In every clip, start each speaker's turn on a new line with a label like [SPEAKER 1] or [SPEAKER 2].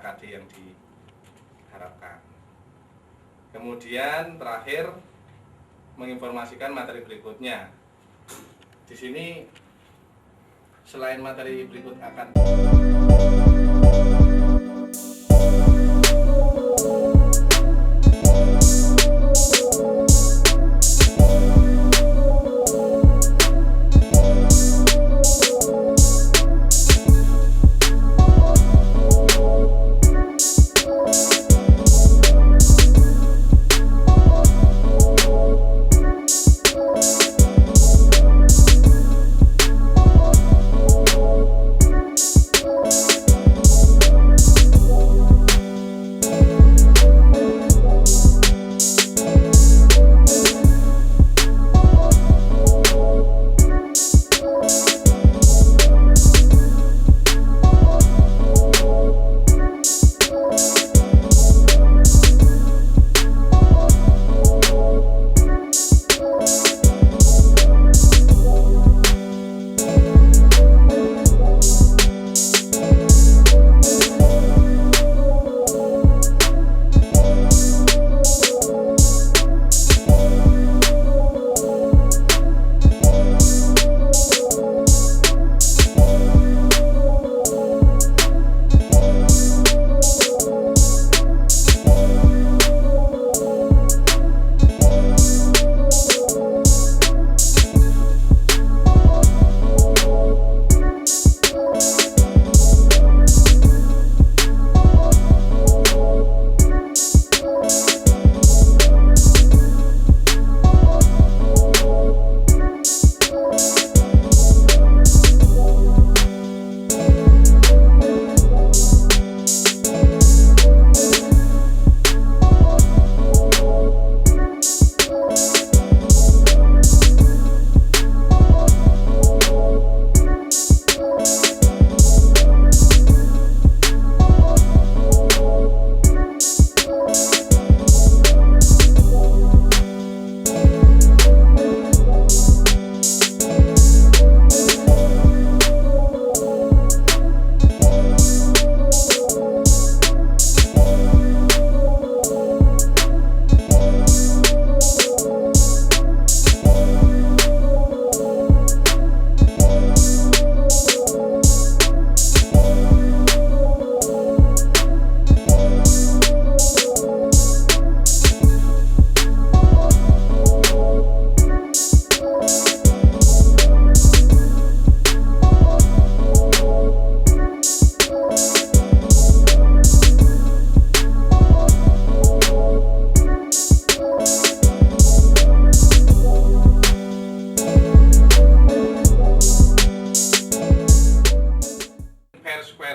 [SPEAKER 1] KD yang diharapkan. Kemudian terakhir menginformasikan materi berikutnya. Di sini selain materi berikut akan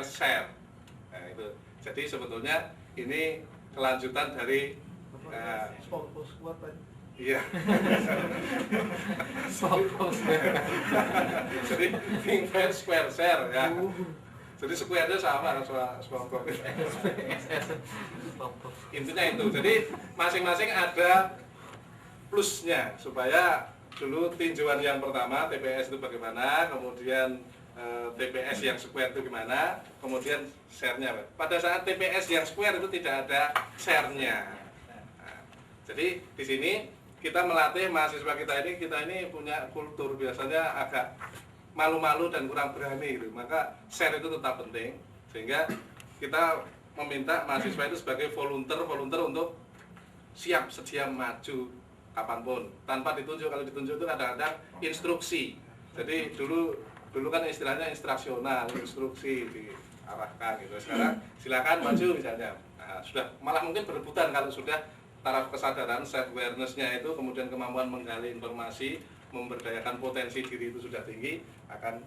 [SPEAKER 1] share. Nah, itu. Jadi sebetulnya ini kelanjutan dari iya. Jadi think fair square share ya. Jadi square-nya sama kan SpongeBob. Intinya itu. Jadi masing-masing ada plusnya supaya dulu tinjauan yang pertama TPS itu bagaimana, kemudian TPS yang square itu gimana, kemudian share-nya. Pada saat TPS yang square itu tidak ada share-nya. Nah, jadi di sini kita melatih mahasiswa kita ini punya kultur biasanya agak malu-malu dan kurang berani gitu. Maka share itu tetap penting sehingga kita meminta mahasiswa itu sebagai volunteer untuk siap sedia maju kapanpun tanpa ditunjuk. Kalau ditunjuk itu kadang-kadang instruksi. Jadi dulu kan istilahnya instruksional, instruksi diarahkan gitu. Sekarang silakan maju misalnya. Nah, sudah malah mungkin berebutan kalau sudah taraf kesadaran self awareness-nya itu, kemudian kemampuan menggali informasi, memberdayakan potensi diri itu sudah tinggi, akan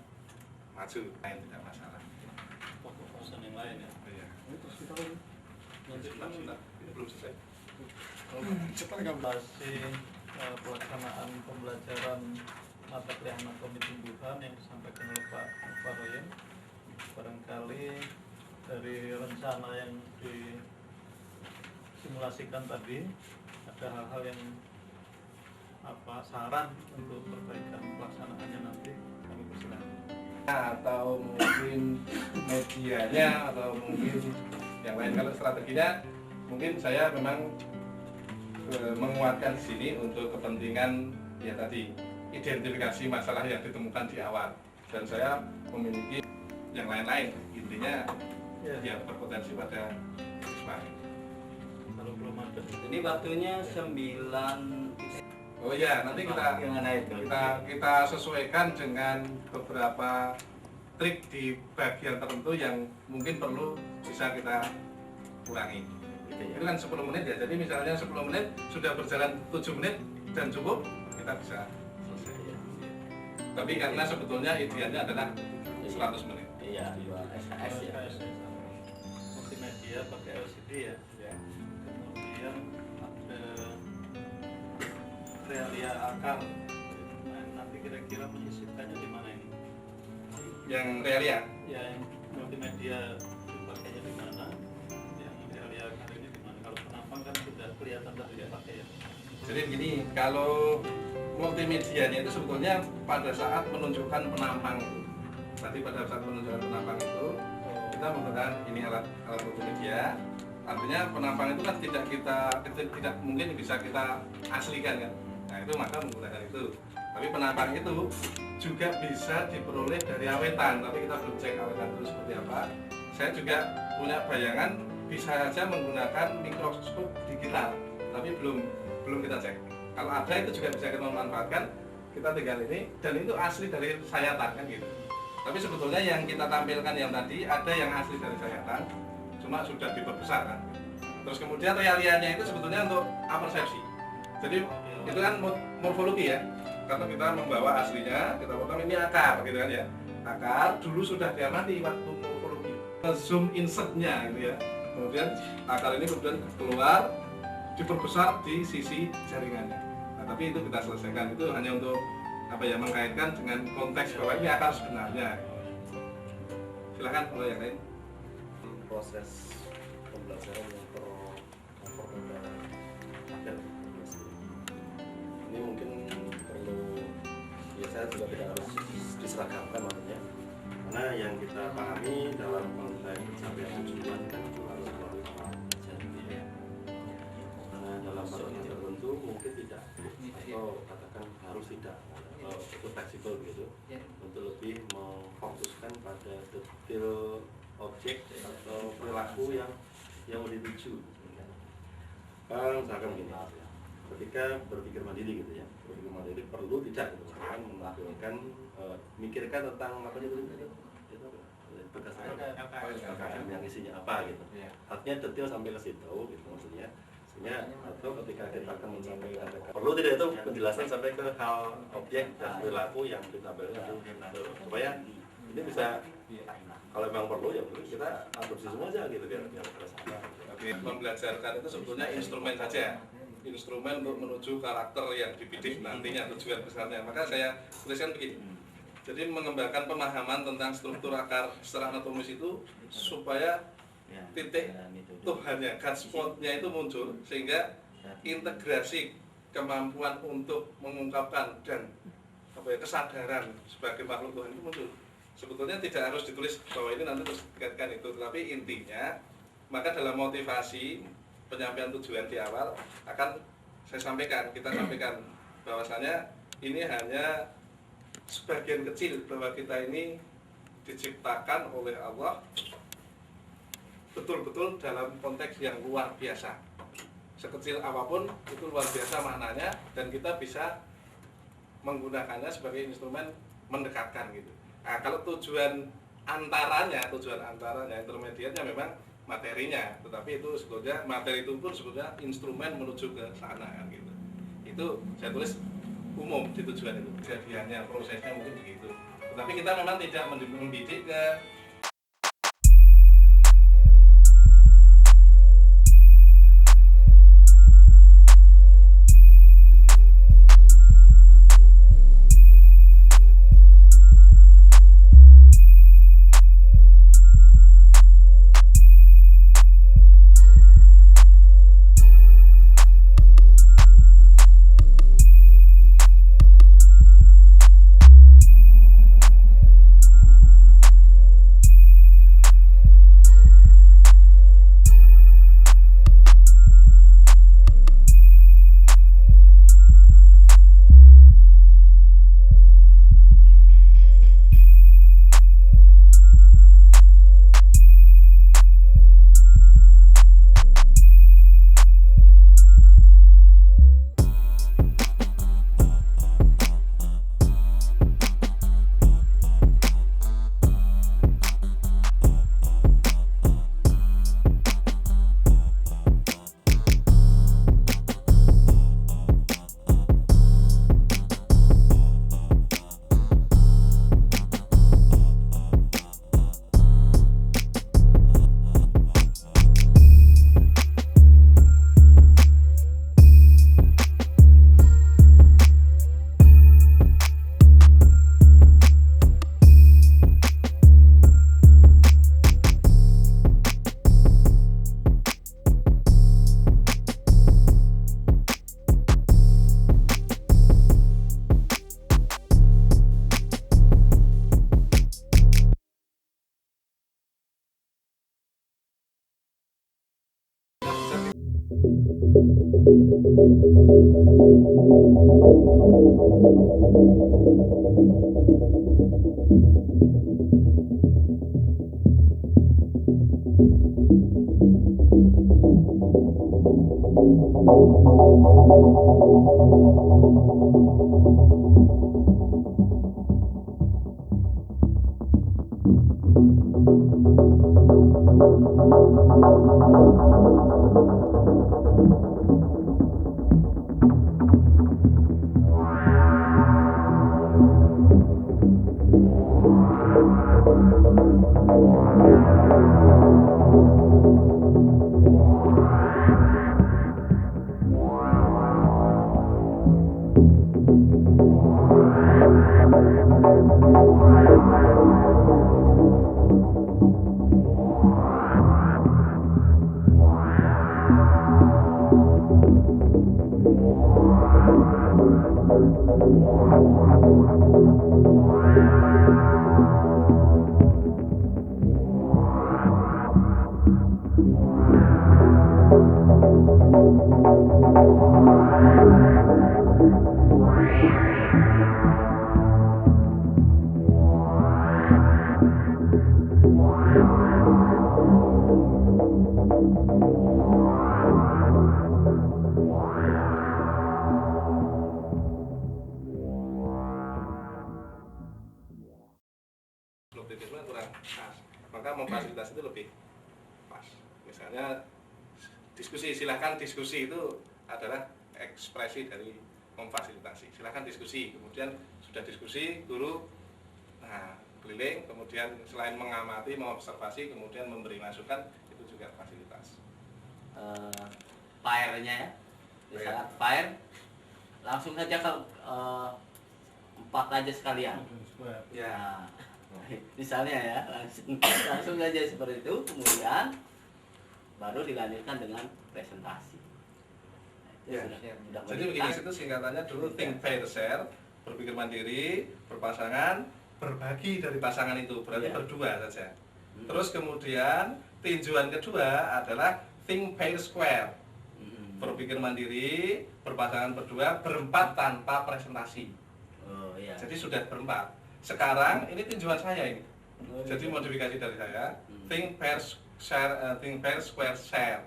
[SPEAKER 1] maju. Lain tidak masalah.
[SPEAKER 2] Fokus yang lain ya.
[SPEAKER 1] Iya.
[SPEAKER 2] Ini
[SPEAKER 1] belum selesai.
[SPEAKER 3] Cepat nggak
[SPEAKER 2] masih pelaksanaan pembelajaran materi anatomi tumbuhan yang disampaikan oleh Pak Waroyen. Barangkali dari rencana yang disimulasikan tadi ada hal-hal yang saran untuk perbaikan pelaksanaannya nanti, kami persilakan.
[SPEAKER 1] Atau mungkin medianya atau mungkin yang lain. Kalau strateginya mungkin saya memang menguatkan di sini untuk kepentingan ya tadi identifikasi masalah yang ditemukan di awal, dan saya memiliki yang lain-lain, intinya yang berpotensi pada risma.
[SPEAKER 2] Kalau belum ada.
[SPEAKER 4] Ini waktunya 9.
[SPEAKER 1] Oh iya, nanti kita sesuaikan dengan beberapa trik di bagian tertentu yang mungkin perlu bisa kita kurangi. Itu kan 10 menit ya, jadi misalnya 10 menit sudah berjalan 7 menit dan cukup, kita bisa selesai. Tapi karena sebetulnya idealnya adalah 100 menit.
[SPEAKER 4] Iya, 2 SKS ya.
[SPEAKER 2] Multimedia pakai LCD ya. Kemudian ada realia akar. Nah, nanti kira-kira menyisipkannya di mana ini?
[SPEAKER 1] Yang realia,
[SPEAKER 2] Ya, yang multimedia dipakainya di mana? Yang realia akar ini di mana? Kalau penampang kan sudah kelihatan tadi dipakai ya.
[SPEAKER 1] jadi begini, kalau multimedianya itu sebetulnya pada saat menunjukkan penampang itu. Tadi pada saat menunjukkan penampang itu kita menggunakan ini alat multimedia. Artinya penampang itu kan tidak mungkin bisa kita aslikan kan. Nah itu maka menggunakan itu. Tapi penampang itu juga bisa diperoleh dari awetan. Tapi kita belum cek awetan itu seperti apa. Saya juga punya bayangan bisa saja menggunakan mikroskop digital. Tapi belum kita cek. Kalau ada itu juga bisa kita manfaatkan. Kita tinggal ini dan itu asli dari sayatan kan gitu. Tapi sebetulnya yang kita tampilkan yang tadi ada yang asli dari sayatan, cuma sudah diperbesar kan. Terus kemudian realianya itu sebetulnya untuk apersepsi. Jadi itu kan morfologi ya. Kalau kita membawa aslinya, kita potong ini akar gitu kan ya. Akar dulu sudah diamati waktu morfologi. Zoom insertnya gitu ya. Kemudian akar ini kemudian keluar diperbesar di sisi jaringannya. Nah, tapi itu kita selesaikan, itu hanya untuk mengkaitkan dengan konteks bahwa ini akar sebenarnya. Silakan kalau yang lain.
[SPEAKER 5] Proses pembelajaran yang pada akhir ini mungkin perlu, ya saya juga tidak harus diseragamkan maksudnya, karena yang kita pahami dalam konteks pencapaian tujuan kan harus melalui pelajaran ya. Karena dalam bagian tertentu mungkin tidak, atau katakan harus tidak, itu fleksibel gitu, untuk lebih memfokuskan pada detail objek atau perilaku yang mau dituju. Misalkan gini, ketika berpikir mandiri gitu ya, berpikir mandiri perlu tidak gitu, misalkan melakukan mikirkan tentang apa itu berdasarkan LKM yang isinya apa gitu. Artinya detail sampai ke situ gitu maksudnya. Atau ketika kita akan menyampaikan perlu tidak itu penjelasan sampai ke hal objek dan perilaku yang ditampilkan supaya ini bisa, kalau memang perlu ya mungkin kita adopsi semua aja gitu biar terasa.
[SPEAKER 1] Membelajarkan itu sebetulnya instrumen saja, instrumen untuk menuju karakter yang dibidik nantinya, tujuan besarnya. Maka saya tuliskan begini, jadi mengembangkan pemahaman tentang struktur akar secara anatomis itu supaya titik Tuhannya, God spot-nya itu muncul, sehingga integrasi kemampuan untuk mengungkapkan dan kesadaran sebagai makhluk Tuhan itu muncul. Sebetulnya tidak harus ditulis bahwa ini nanti terus dikaitkan itu, tetapi intinya maka dalam motivasi penyampaian tujuan di awal akan kita sampaikan bahwasanya ini hanya sebagian kecil, bahwa kita ini diciptakan oleh Allah betul-betul dalam konteks yang luar biasa. Sekecil apapun itu luar biasa maknanya, dan kita bisa menggunakannya sebagai instrumen mendekatkan gitu. Nah, kalau tujuan antaranya intermediatnya memang materinya, tetapi itu sebetulnya materi itu pun sebetulnya instrumen menuju ke sana kan gitu. Itu saya tulis umum di tujuan itu. Kejadiannya, prosesnya mungkin begitu. Tetapi kita memang tidak mendidik ke Objektifnya kurang pas, maka memfasilitasi itu lebih pas. Misalnya diskusi, silahkan diskusi itu adalah ekspresi dari memfasilitasi. Silahkan diskusi, kemudian sudah diskusi, guru keliling, kemudian selain mengamati, mengobservasi, kemudian memberi masukan, itu juga fasilitas.
[SPEAKER 4] Fire-nya ya, misalnya fire, langsung saja ke 4 aja sekalian. Ya. Misalnya ya, langsung saja seperti itu, kemudian baru dilanjutkan dengan presentasi.
[SPEAKER 1] Ya.
[SPEAKER 4] Sudah
[SPEAKER 1] Jadi begini, itu singkatannya dulu think, pair, share, berpikir mandiri, berpasangan, berbagi dari pasangan itu, berarti
[SPEAKER 4] Ya.
[SPEAKER 1] berdua saja. Terus kemudian tinjuan kedua adalah think, pair, square, berpikir mandiri, berpasangan berdua, berempat tanpa presentasi.
[SPEAKER 4] Oh iya.
[SPEAKER 1] Jadi sudah berempat. Sekarang ini tinjuan saya ini.
[SPEAKER 4] Oh,
[SPEAKER 1] Jadi
[SPEAKER 4] iya.
[SPEAKER 1] modifikasi dari saya, think, pair, share, think, pair, square, share.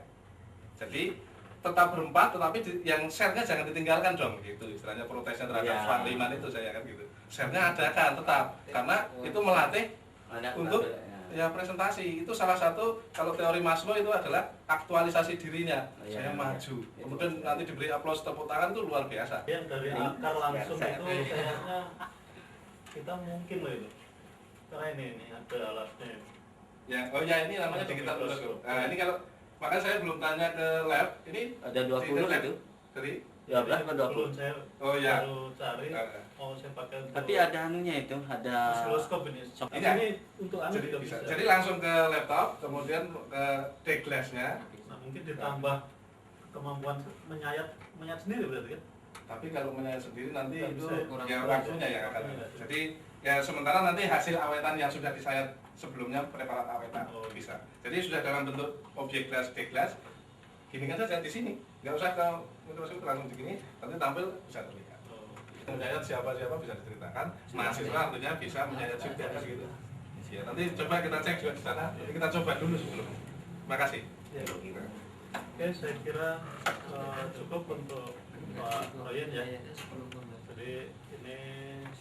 [SPEAKER 1] Jadi tetap berempat, tetapi yang share-nya jangan ditinggalkan dong, gitu. Istilahnya protesnya terhadap
[SPEAKER 4] Ya.
[SPEAKER 1] Swan Liman itu saya kan gitu. Share-nya adakan tetap, karena itu melatih untuk ya presentasi. Itu salah satu, kalau teori Maslow itu adalah aktualisasi dirinya.
[SPEAKER 4] Ya,
[SPEAKER 1] Saya
[SPEAKER 4] ya.
[SPEAKER 1] maju. Kemudian nanti diberi aplaus tepuk tangan itu luar biasa.
[SPEAKER 2] Yang dari akar langsung itu kayaknya kita mungkin loh itu. Karena ini ada alatnya.
[SPEAKER 1] Ya, oh ya ini namanya digital mikroskop. Nah, ini kalau makanya saya belum tanya ke lab, ini
[SPEAKER 4] Ada 20
[SPEAKER 1] di internet
[SPEAKER 4] itu.
[SPEAKER 1] Dari
[SPEAKER 4] Ya berapa
[SPEAKER 2] Belum
[SPEAKER 4] 20?
[SPEAKER 2] saya
[SPEAKER 1] oh ya.
[SPEAKER 2] baru cari. Oh saya pakai untuk
[SPEAKER 4] Tapi ada anunya itu, ada
[SPEAKER 2] oscilloscope ini.
[SPEAKER 1] Iya.
[SPEAKER 2] Ini untuk anu
[SPEAKER 1] Jadi
[SPEAKER 2] juga
[SPEAKER 1] bisa.
[SPEAKER 2] bisa.
[SPEAKER 1] Jadi langsung ke laptop, kemudian ke D-glass-nya.
[SPEAKER 2] Nah, mungkin ditambah kemampuan menyayat sendiri berarti kan?
[SPEAKER 1] Tapi kalau menyayat sendiri nanti
[SPEAKER 2] Nggak
[SPEAKER 1] itu
[SPEAKER 2] bisa,
[SPEAKER 4] kurang-
[SPEAKER 1] ya
[SPEAKER 4] kurang.
[SPEAKER 1] waktunya ya akan.
[SPEAKER 2] Waktunya.
[SPEAKER 1] Jadi ya sementara nanti hasil awetan yang sudah disayat sebelumnya preparat awetan
[SPEAKER 2] Oh.
[SPEAKER 1] bisa. Jadi sudah dalam bentuk objek glass D-glass. Gini kan saja di sini, nggak usah ke mikroskop langsung begini, nanti tampil bisa terlihat.
[SPEAKER 2] Oh.
[SPEAKER 1] Menyayat siapa-siapa bisa diceritakan, mahasiswa artinya bisa menyayat juga kan gitu. Ya, nanti coba kita cek juga di sana. Jadi kita coba dulu sebelum. Terima kasih.
[SPEAKER 2] Ya. Oke, saya kira cukup untuk Pak Royen ya. Jadi ini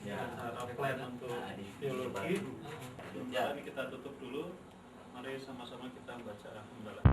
[SPEAKER 2] acara plan untuk biologi. Ini kita tutup dulu. Mari sama-sama kita baca hamdalah.